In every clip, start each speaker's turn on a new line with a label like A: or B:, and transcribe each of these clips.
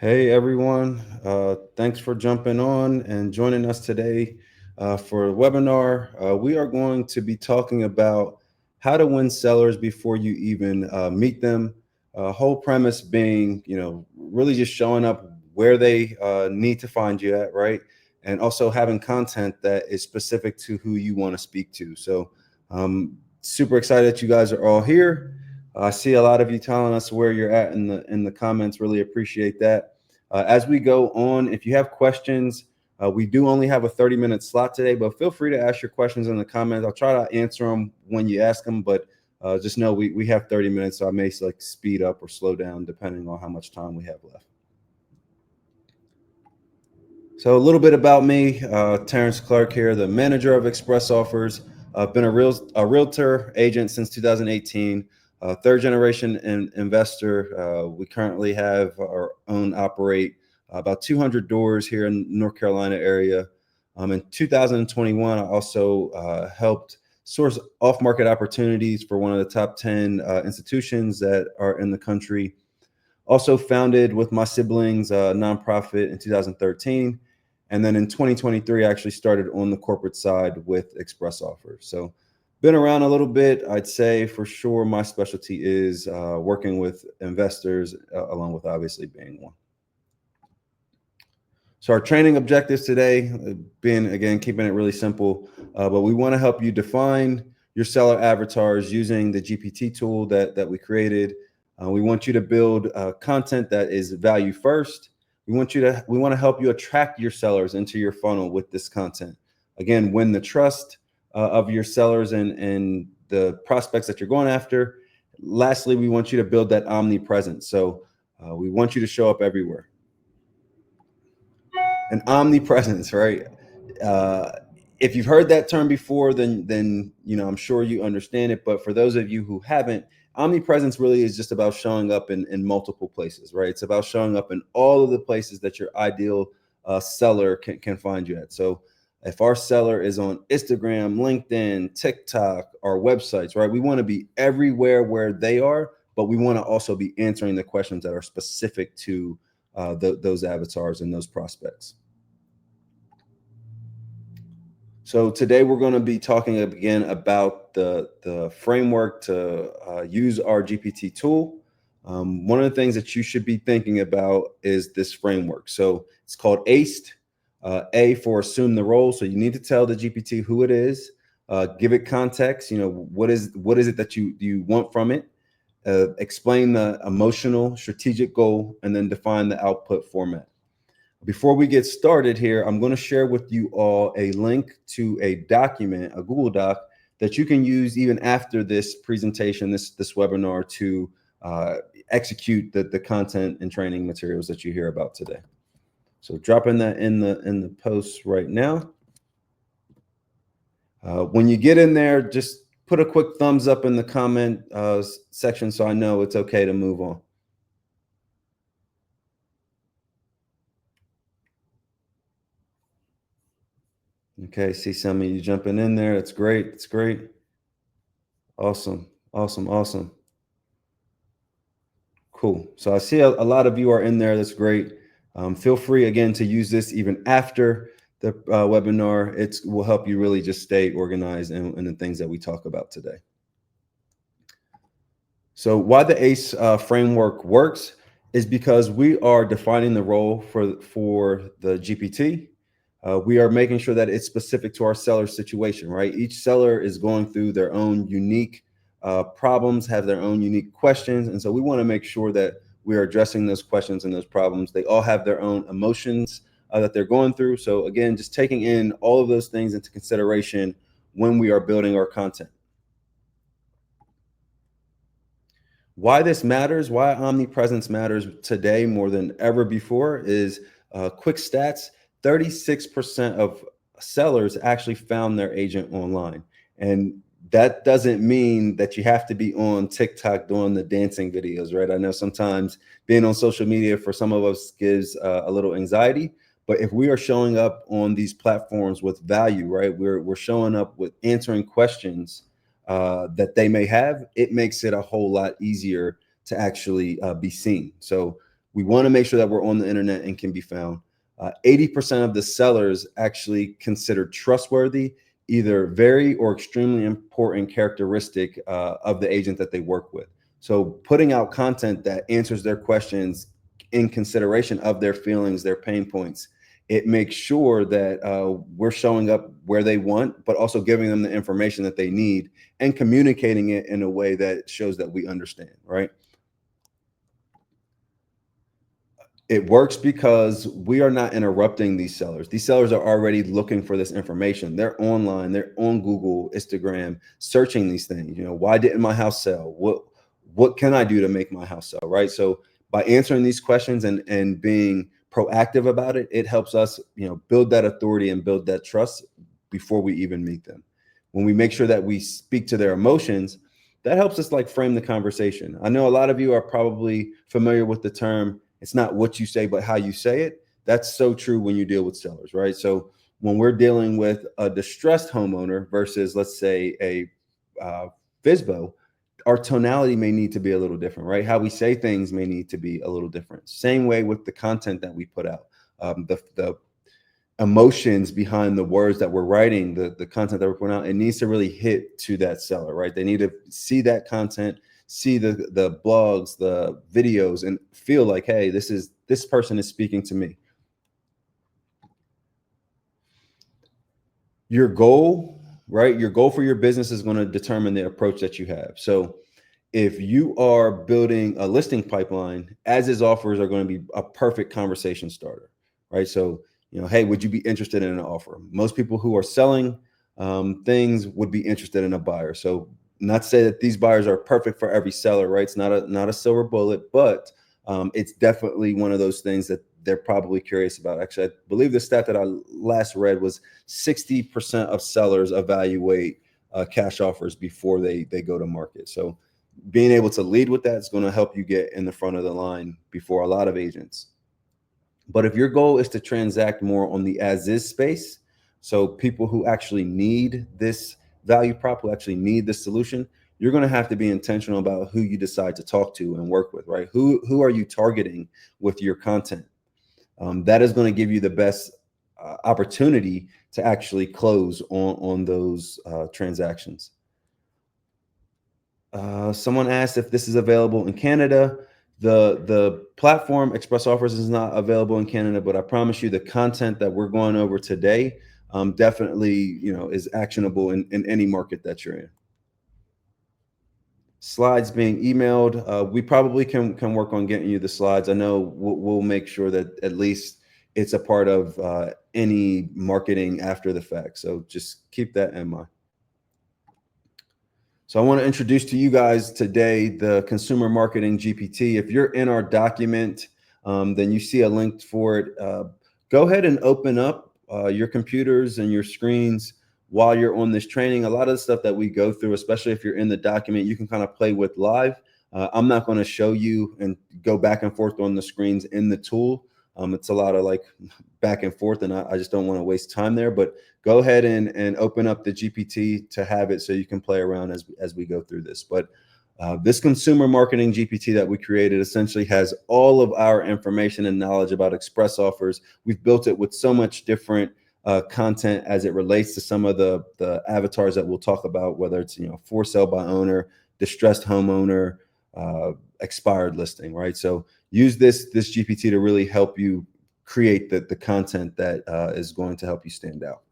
A: Hey everyone, thanks for jumping on and joining us today for a webinar. We are going to be talking about how to win sellers before you even meet them. Whole premise being, really just showing up where they need to find you at, right? And also having content that is specific to who you want to speak to. So, super excited that you guys are all here. I see a lot of you telling us where you're at in the comments. Really appreciate that. As we go on, if you have questions, we do only have a 30-minute slot today, but feel free to ask your questions in the comments. I'll try to answer them when you ask them, but just know we have 30 minutes, so I may speed up or slow down depending on how much time we have left. So a little bit about me, Terrence Clark here, the manager of Express Offers. I've been a realtor agent since 2018, third generation investor. We currently have our own operate about 200 doors here in North Carolina area. In 2021, I also helped source off-market opportunities for one of the top 10 institutions that are in the country. Also founded with my siblings a nonprofit in 2013. And then in 2023, I actually started on the corporate side with Express Offers. So been around a little bit. I'd say for sure my specialty is working with investors, along with obviously being one. So our training objectives today, being again, keeping it really simple, but we want to help you define your seller avatars using the GPT tool that we created. We want you to build content that is value first. We want to help you attract your sellers into your funnel with this content. Again, win the trust of your sellers and the prospects that you're going after. Lastly, we want you to build that omnipresence. So we want you to show up everywhere. An omnipresence, right? Uh, if you've heard that term before, then I'm sure you understand it. But for those of you who haven't, omnipresence really is just about showing up in multiple places, right? It's about showing up in all of the places that your ideal seller can find you at. So if our seller is on Instagram, LinkedIn, TikTok, our websites, right? We want to be everywhere where they are, but we want to also be answering the questions that are specific to those avatars and those prospects. So today we're going to be talking again about the framework to use our GPT tool. One of the things that you should be thinking about is this framework. So it's called ACE, A for assume the role. So you need to tell the GPT who it is, give it context. What is it that you want from it? Explain the emotional, strategic goal, and then define the output format. Before we get started here, I'm going to share with you all a link to a document, a Google Doc, that you can use even after this presentation, this webinar, to execute the content and training materials that you hear about today. So dropping that in the post right now. When you get in there, just put a quick thumbs up in the comment section so I know it's okay to move on. Okay, see some of you jumping in there. That's great. It's great. Awesome. Awesome. Awesome. Cool. So I see a lot of you are in there. That's great. Feel free again to use this even after the webinar. It will help you really just stay organized in the things that we talk about today. So why the ACE framework works is because we are defining the role for the GPT. We are making sure that it's specific to our seller situation, right? Each seller is going through their own unique problems, have their own unique questions. And so we want to make sure that we are addressing those questions and those problems. They all have their own emotions that they're going through. So again, just taking in all of those things into consideration when we are building our content. Why this matters, why omnipresence matters today more than ever before is quick stats. 36% of sellers actually found their agent online. And that doesn't mean that you have to be on TikTok doing the dancing videos, right? I know sometimes being on social media for some of us gives a little anxiety, but if we are showing up on these platforms with value, right? We're showing up with answering questions that they may have, it makes it a whole lot easier to actually be seen. So We want to make sure that we're on the internet and can be found. 80% of the sellers actually consider trustworthy either very or extremely important characteristic of the agent that they work with. So putting out content that answers their questions in consideration of their feelings, their pain points, it makes sure that we're showing up where they want, but also giving them the information that they need and communicating it in a way that shows that we understand, right? It works because we are not interrupting these sellers. These sellers are already looking for this information. They're online, they're on Google, Instagram, searching these things. Why didn't my house sell? What can I do to make my house sell? Right. So by answering these questions and being proactive about it, it helps us, build that authority and build that trust before we even meet them. When we make sure that we speak to their emotions, that helps us like frame the conversation. I know a lot of you are probably familiar with the term, it's not what you say, but how you say it. That's so true when you deal with sellers, right? So when we're dealing with a distressed homeowner versus, let's say, a FISBO, our tonality may need to be a little different, right? How we say things may need to be a little different. Same way with the content that we put out. The emotions behind the words that we're writing, the content that we're putting out, it needs to really hit to that seller, right? They need to see that content, see the blogs, the videos, and feel like, hey, this person is speaking to me. Your goal, right? Your goal for your business is going to determine the approach that you have. So if you are building a listing pipeline, as is offers are going to be a perfect conversation starter, right? So, hey, would you be interested in an offer? Most people who are selling things would be interested in a buyer. So, not to say that these buyers are perfect for every seller, right? It's not a silver bullet, but it's definitely one of those things that they're probably curious about. Actually, I believe the stat that I last read was 60% of sellers evaluate cash offers before they go to market. So being able to lead with that is going to help you get in the front of the line before a lot of agents. But if your goal is to transact more on the as is space, so people who actually need this value prop, who actually need this solution, you're going to have to be intentional about who you decide to talk to and work with, right? Who are you targeting with your content? That is going to give you the best opportunity to actually close on those transactions. Someone asked if this is available in Canada. The platform ExpressOffers is not available in Canada, but I promise you the content that we're going over today definitely is actionable in any market that you're in. Slides being emailed. We probably can work on getting you the slides. I know we'll make sure that at least it's a part of any marketing after the fact. So just keep that in mind. So I want to introduce to you guys today the Consumer Marketing GPT. If you're in our document, then you see a link for it. Go ahead and open up your computers and your screens while you're on this training. A lot of the stuff that we go through, especially if you're in the document, you can kind of play with live. I'm not going to show you and go back and forth on the screens in the tool. It's a lot of like back and forth, and I just don't want to waste time there. But go ahead and open up the GPT to have it so you can play around as we go through this. But this consumer marketing GPT that we created essentially has all of our information and knowledge about Express Offers. We've built it with so much different content as it relates to some of the avatars that we'll talk about, whether it's for sale by owner, distressed homeowner, expired listing, right? So use this GPT to really help you create the content that is going to help you stand out.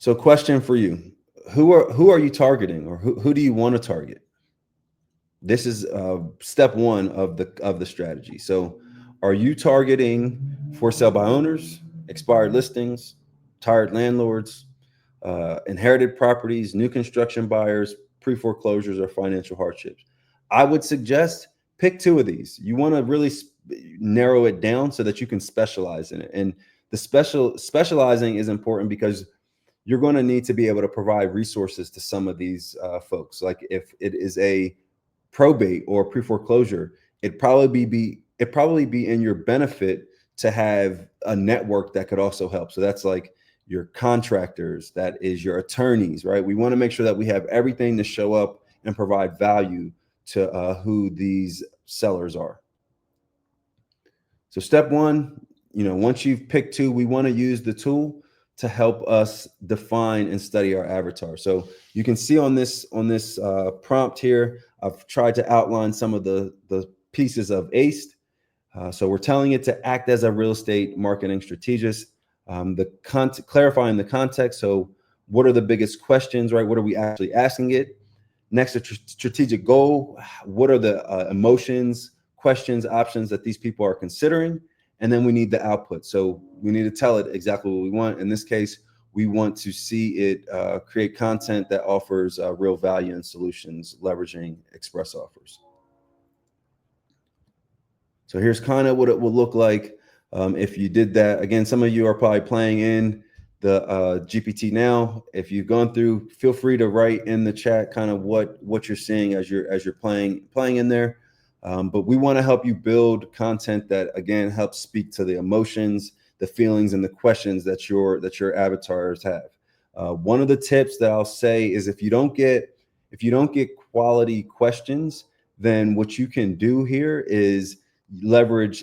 A: So question for you, who are you targeting, or who do you want to target? This is step one of the strategy. So are you targeting for sale by owners, expired listings, tired landlords, inherited properties, new construction buyers, pre-foreclosures, or financial hardships? I would suggest pick two of these. You want to really narrow it down so that you can specialize in it. And the specializing is important because you're going to need to be able to provide resources to some of these folks. Like if it is a probate or pre-foreclosure, it'd probably be in your benefit to have a network that could also help. So that's like your contractors, that is your attorneys, right? We want to make sure that we have everything to show up and provide value to who these sellers are. So step one, once you've picked two, we want to use the tool to help us define and study our avatar. So you can see on this prompt here, I've tried to outline some of the pieces of ACE. So we're telling it to act as a real estate marketing strategist. Clarifying the context. So what are the biggest questions, right? What are we actually asking it? Next, a strategic goal. What are the emotions, questions, options that these people are considering? And then we need the output. So we need to tell it exactly what we want. In this case, we want to see it create content that offers real value and solutions leveraging Express Offers. So here's kind of what it will look like if you did that. Again, some of you are probably playing in the GPT now. If you've gone through, feel free to write in the chat kind of what you're seeing as you're playing in there. But we want to help you build content that, again, helps speak to the emotions, the feelings, and the questions that your avatars have. One of the tips that I'll say is if you don't get quality questions, then what you can do here is leverage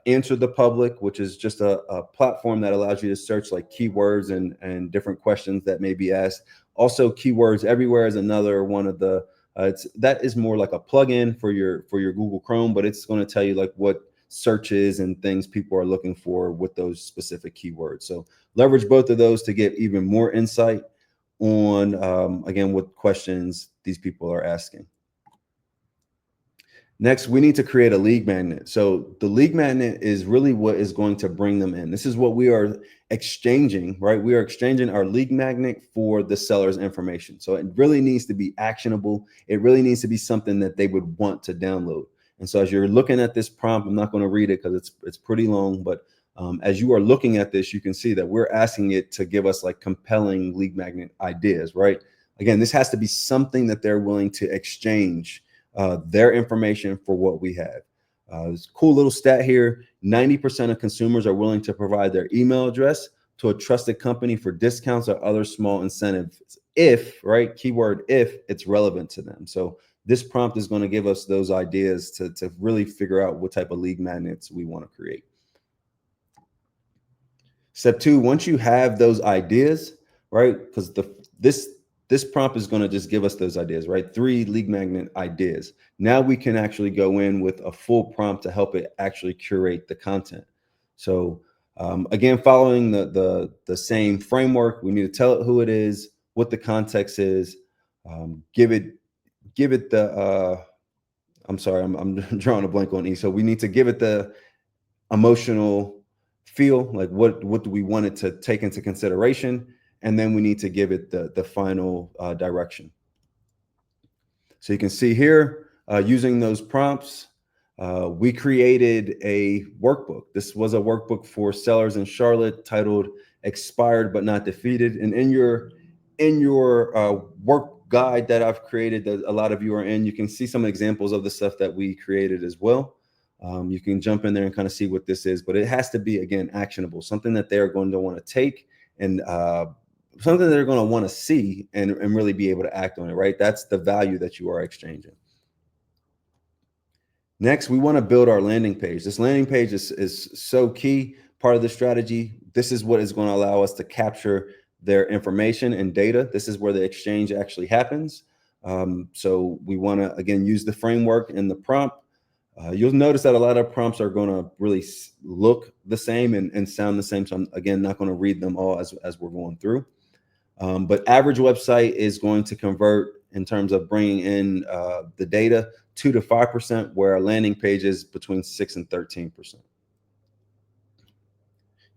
A: Answer the Public, which is just a platform that allows you to search like keywords and different questions that may be asked. Also, Keywords Everywhere is another one of the that is more like a plugin for your Google Chrome, but it's going to tell you like what searches and things people are looking for with those specific keywords. So leverage both of those to get even more insight on again what questions these people are asking. Next, we need to create a lead magnet. So the lead magnet is really what is going to bring them in. This is what we are exchanging, right? We are exchanging our lead magnet for the seller's information. So it really needs to be actionable. It really needs to be something that they would want to download. And so as you're looking at this prompt, I'm not going to read it because it's pretty long, but as you are looking at this, you can see that we're asking it to give us like compelling lead magnet ideas, right? Again, this has to be something that they're willing to exchange their information for what we have. This cool little stat here, 90% of consumers are willing to provide their email address to a trusted company for discounts or other small incentives if, right, keyword if, it's relevant to them. So this prompt is going to give us those ideas to really figure out what type of lead magnets we want to create. Step two, once you have those ideas, right, because this prompt is going to just give us those ideas, right? 3 lead magnet ideas. Now we can actually go in with a full prompt to help it actually curate the content. So again, following the same framework, we need to tell it who it is, what the context is, give it the I'm sorry, I'm drawing a blank on E. So we need to give it the emotional feel, like what do we want it to take into consideration, and then we need to give it the final direction. So you can see here, using those prompts, we created a workbook. This was a workbook for sellers in Charlotte titled Expired But Not Defeated. And in your work guide that I've created that a lot of you are in, you can see some examples of the stuff that we created as well. You can jump in there and kind of see what this is, but it has to be, again, actionable, something that they're going to want to take and something they're going to want to see and really be able to act on it, right? That's the value that you are exchanging. Next, we want to build our landing page. This landing page is so key, part of the strategy. This is what is going to allow us to capture their information and data. This is where the exchange actually happens. So we want to, again, use the framework in the prompt. You'll notice that a lot of prompts are going to really look the same and sound the same. So I'm, again, not going to read them all as we're going through. But average website is going to convert in terms of bringing in the data 2 to 5%, where our landing page is between 6 and 13%.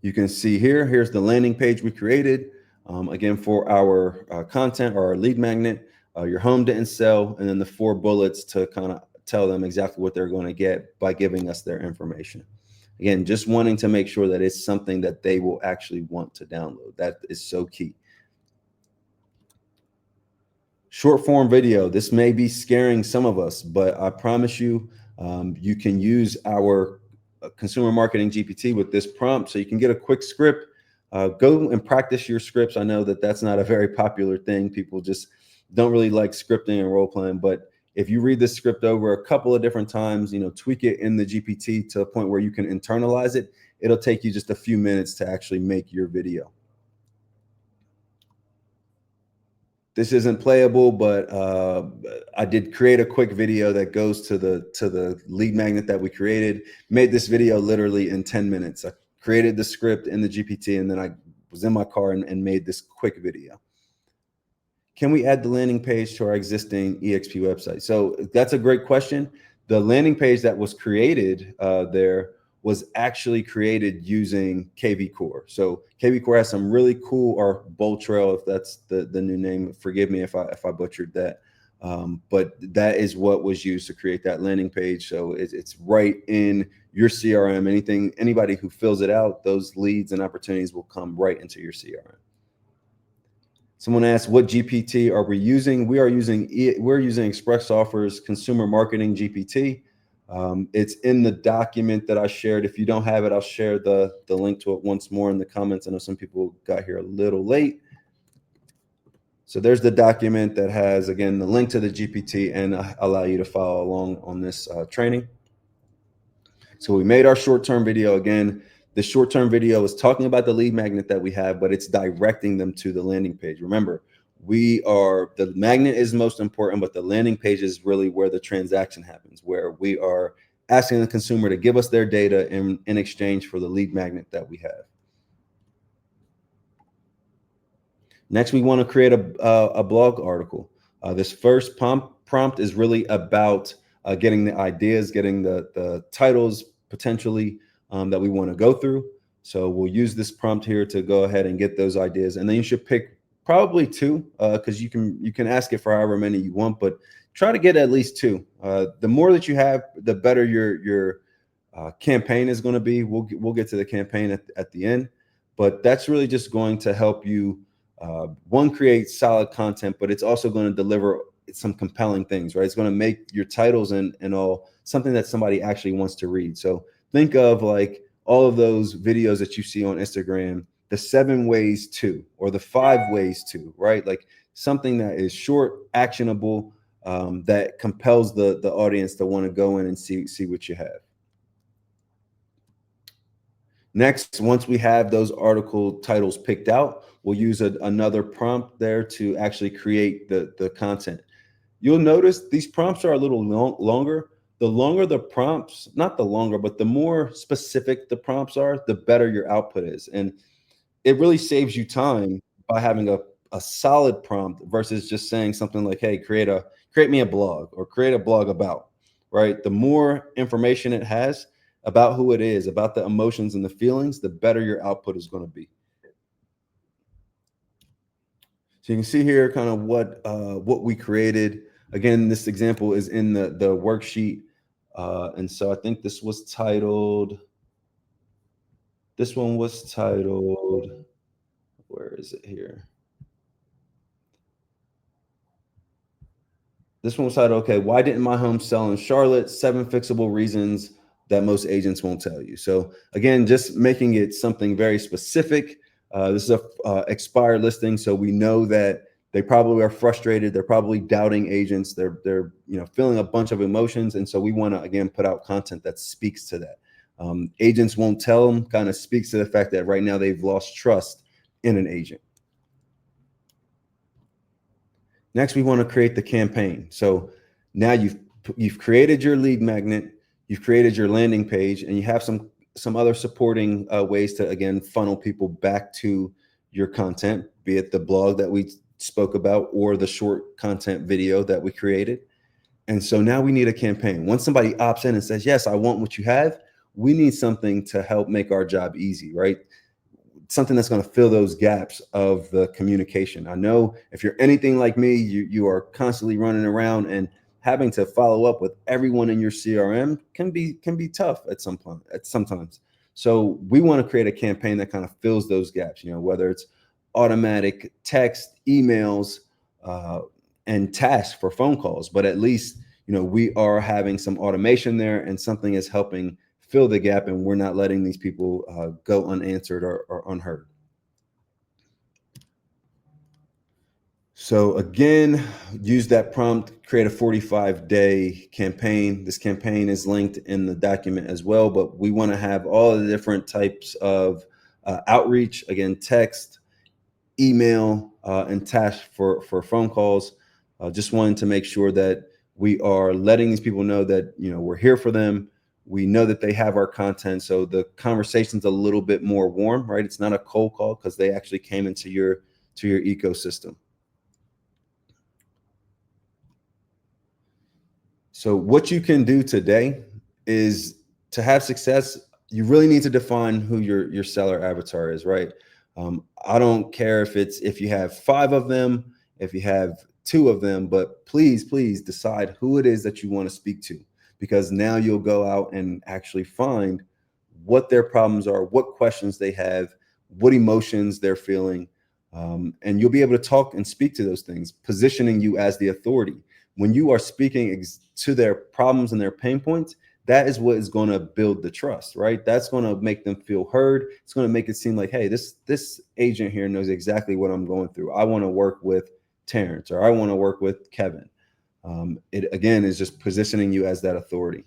A: You can see here's the landing page we created. Again, for our content or our lead magnet, your home didn't sell, and then the 4 bullets to kind of tell them exactly what they're going to get by giving us their information. Again, just wanting to make sure that it's something that they will actually want to download. That is so key. Short form video. This may be scaring some of us, but I promise you, you can use our Consumer Marketing GPT with this prompt. So you can get a quick script. Go and practice your scripts. I know that that's not a very popular thing. People just don't really like scripting and role playing, but If you read this script over a couple of different times, tweak it in the GPT to a point where you can internalize it, it'll take you just a few minutes to actually make your video. This isn't playable, but I did create a quick video that goes to the lead magnet that we created. Made this video literally in 10 minutes. I created the script in the GPT, and then I was in my car and made this quick video. Can we add the landing page to our existing EXP website? So that's a great question. The landing page that was created there was actually created using KV Core. So KV Core has some really cool, or Bold Trail, if that's the new name. Forgive me if I butchered that. But that is what was used to create that landing page. So it's right in your CRM. Anybody who fills it out, those leads and opportunities will come right into your CRM. Someone asked, what GPT are we using? We're using ExpressOffers Consumer Marketing GPT. It's in the document that I shared. If you don't have it, I'll share the link to it once more in the comments. I know some people got here a little late. So there's the document that has, again, the link to the GPT and allow you to follow along on this training. So we made our short-term video. Again, the short-term video is talking about the lead magnet that we have, but it's directing them to the landing page. Remember, the magnet is most important, but the landing page is really where the transaction happens, where we are asking the consumer to give us their data in exchange for the lead magnet that we have. Next, we want to create a blog article. This first prompt is really about getting the ideas, getting the titles potentially that we want to go through. So we'll use this prompt here to go ahead and get those ideas. And then you should pick probably two, because you can ask it for however many you want, but try to get at least two. The more that you have, the better your campaign is going to be. We'll get to the campaign at the end, but that's really just going to help you one, create solid content, but it's also going to deliver some compelling things, right? It's going to make your titles and all something that somebody actually wants to read. So think of like all of those videos that you see on Instagram, the 7 ways to, or the 5 ways to, right? Like something that is short, actionable, that compels the audience to want to go in and see what you have. Next, once we have those article titles picked out, we'll use another prompt there to actually create the content. You'll notice these prompts are a little longer. The longer the prompts, not the longer, but the more specific the prompts are, the better your output is. And it really saves you time by having a solid prompt versus just saying something like, hey, create me a blog, or create a blog about, right? The more information it has about who it is, about the emotions and the feelings, the better your output is going to be. So you can see here kind of what we created. Again, this example is in the worksheet. And so I think this one was titled, where is it here? This one was titled, okay, why didn't my home sell in Charlotte? 7 fixable reasons that most agents won't tell you. So again, just making it something very specific. This is a expired listing, so we know that they probably are frustrated. They're probably doubting agents. They're feeling a bunch of emotions, and so we want to again put out content that speaks to that. Agents won't tell them kind of speaks to the fact that right now they've lost trust in an agent. Next, we want to create the campaign. So now you've created your lead magnet, you've created your landing page, and you have some other supporting ways to, again, funnel people back to your content, be it the blog that we spoke about or the short content video that we created. And so now we need a campaign. Once somebody opts in and says, yes, I want what you have, we need something to help make our job easy, right? Something that's going to fill those gaps of the communication. I know if you're anything like me, you are constantly running around, and having to follow up with everyone in your CRM can be tough sometimes. So we want to create a campaign that kind of fills those gaps, whether it's automatic text, emails, and tasks for phone calls, but at least, we are having some automation there, and something is helping fill the gap, and we're not letting these people go unanswered or unheard. So again, use that prompt, create a 45-day campaign. This campaign is linked in the document as well, but we want to have all the different types of outreach, again, text, email, and task for phone calls. Just wanting to make sure that we are letting these people know that, you know, we're here for them. We know that they have our content, so the conversation's a little bit more warm, right? It's not a cold call because they actually came into your ecosystem. So what you can do today is, to have success, you really need to define who your seller avatar is, right? I don't care if you have 5 of them, if you have 2 of them, but please decide who it is that you want to speak to, because now you'll go out and actually find what their problems are, what questions they have, what emotions they're feeling, and you'll be able to talk and speak to those things, positioning you as the authority. When you are speaking to their problems and their pain points, that is what is going to build the trust, right? That's going to make them feel heard. It's going to make it seem like, hey, this agent here knows exactly what I'm going through. I want to work with Terrence, or I want to work with Kevin. It again is just positioning you as that authority.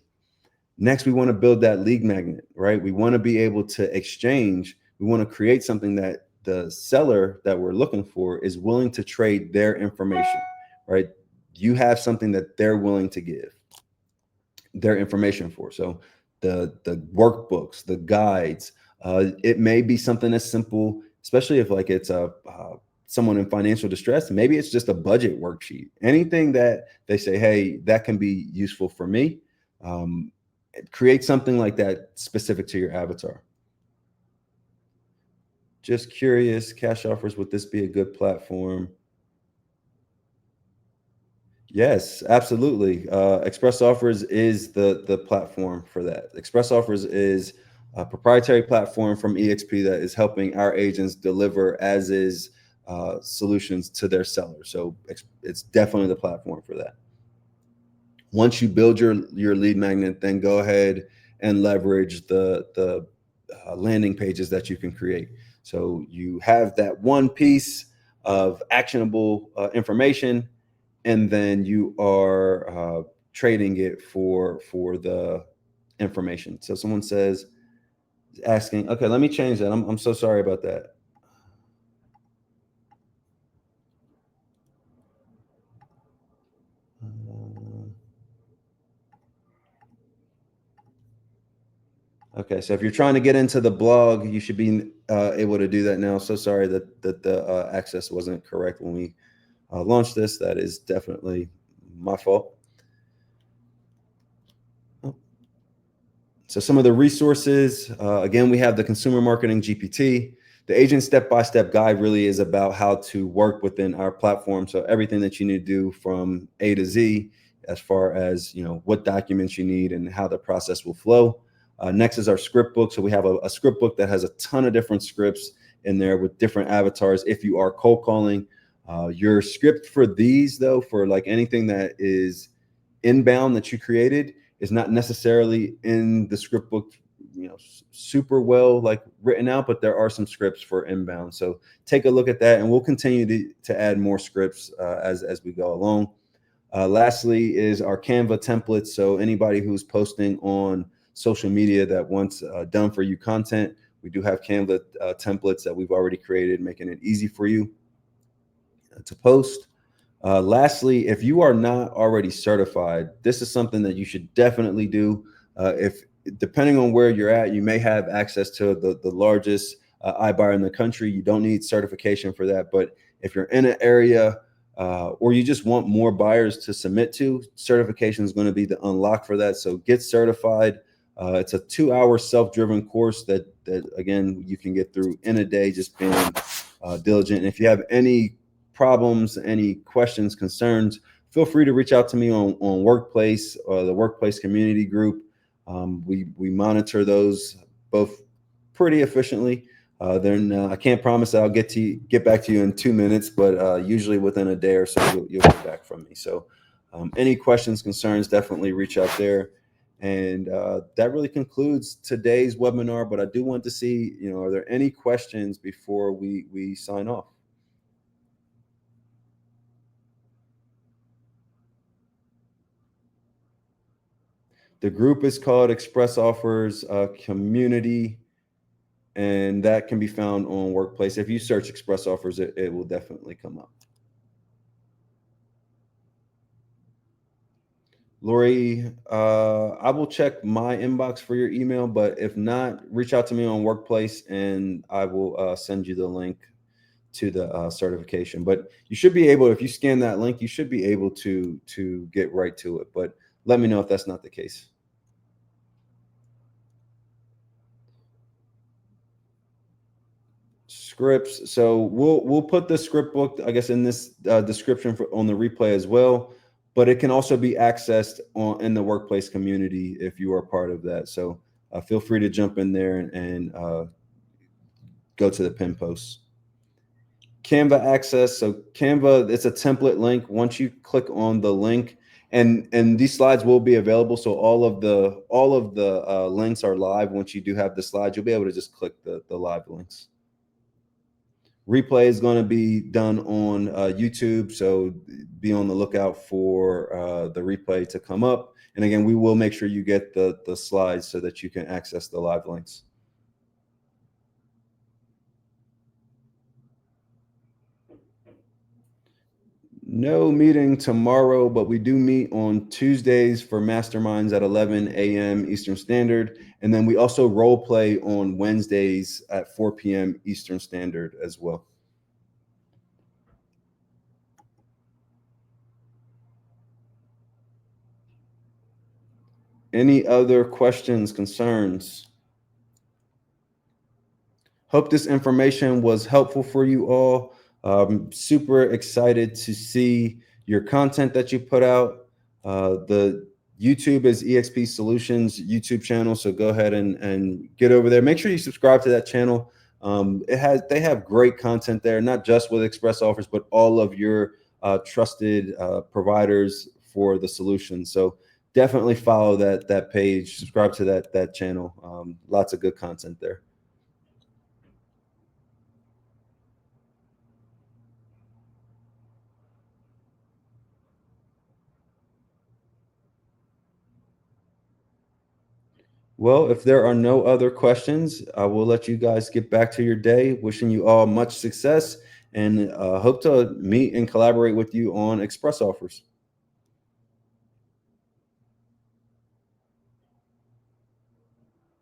A: Next, we want to build that lead magnet, right? We want to be able to exchange. We want to create something that the seller that we're looking for is willing to trade their information, right? You have something that they're willing to give their information for. So the workbooks, the guides, it may be something as simple, especially if like it's a someone in financial distress. Maybe it's just a budget worksheet. Anything that they say, hey, that can be useful for me. Um, Create something like that specific to your avatar. Just curious, cash offers, would this be a good platform? Yes, absolutely. Express Offers is the platform for that. Express Offers is a proprietary platform from EXP that is helping our agents deliver as is solutions to their sellers. So it's definitely the platform for that. Once you build your lead magnet, then go ahead and leverage the landing pages that you can create. So you have that one piece of actionable information, and then you are trading it for the information. So someone says, asking, okay, let me change that. I'm so sorry about that. Uh, Okay, so if you're trying to get into the blog, you should be able to do that now. So sorry that the access wasn't correct when we launched this. That is definitely my fault. Oh, so some of the resources, again, we have the Consumer Marketing GPT. The Agent Step-by-Step Guide really is about how to work within our platform. So everything that you need to do from A to Z, as far as, you know, what documents you need and how the process will flow. Next is our script book. So we have a script book that has a ton of different scripts in there with different avatars. If you are cold calling, your script for these, though, for like anything that is inbound that you created, is not necessarily in the script book, you know, super well like written out, but there are some scripts for inbound. So take a look at that, and we'll continue to add more scripts as we go along. Lastly is our Canva templates. So anybody who's posting on social media that wants done for you content, we do have Canva templates that we've already created, making it easy for you to post. Lastly, if you are not already certified, this is something that you should definitely do. If depending on where you're at, you may have access to the largest iBuyer in the country. You don't need certification for that. But if you're in an area or you just want more buyers to submit to, certification is going to be the unlock for that. So get certified. It's a 2-hour self-driven course that again you can get through in a day, just being diligent. And if you have any problems, any questions, concerns, feel free to reach out to me on Workplace or the Workplace Community Group. We monitor those both pretty efficiently. Then I can't promise that I'll get back to you in 2 minutes, but usually within a day or so you'll get back from me. So any questions, concerns, definitely reach out there. And that really concludes today's webinar. But I do want to see, you know, are there any questions before we sign off? The group is called Express Offers Community, and that can be found on Workplace. If you search Express Offers, it will definitely come up. Lori, I will check my inbox for your email, but if not, reach out to me on Workplace and I will send you the link to the certification. But you should be able, if you scan that link, you should be able to get right to it. But let me know if that's not the case. Scripts. So we'll put the script book, I guess, in this description on the replay as well. But it can also be accessed in the Workplace community if you are part of that. So feel free to jump in there and go to the pin posts. Canva access. So Canva, it's a template link. Once you click on the link, and these slides will be available. So all of the links are live. Once you do have the slides, you'll be able to just click the live links. Replay is going to be done on YouTube, so be on the lookout for the replay to come up. And again, we will make sure you get the slides so that you can access the live links. No meeting tomorrow, but we do meet on Tuesdays for masterminds at 11 a.m. Eastern Standard. And then we also role play on Wednesdays at 4 p.m. Eastern Standard as well. Any other questions, concerns? Hope this information was helpful for you all. Super excited to see your content that you put out. The YouTube is EXP Solutions YouTube channel, so go ahead and get over there. Make sure you subscribe to that channel. They have great content there, not just with Express Offers, but all of your trusted providers for the solution. So definitely follow that page, subscribe to that channel. Lots of good content there. Well, if there are no other questions, I will let you guys get back to your day. Wishing you all much success and hope to meet and collaborate with you on Express Offers.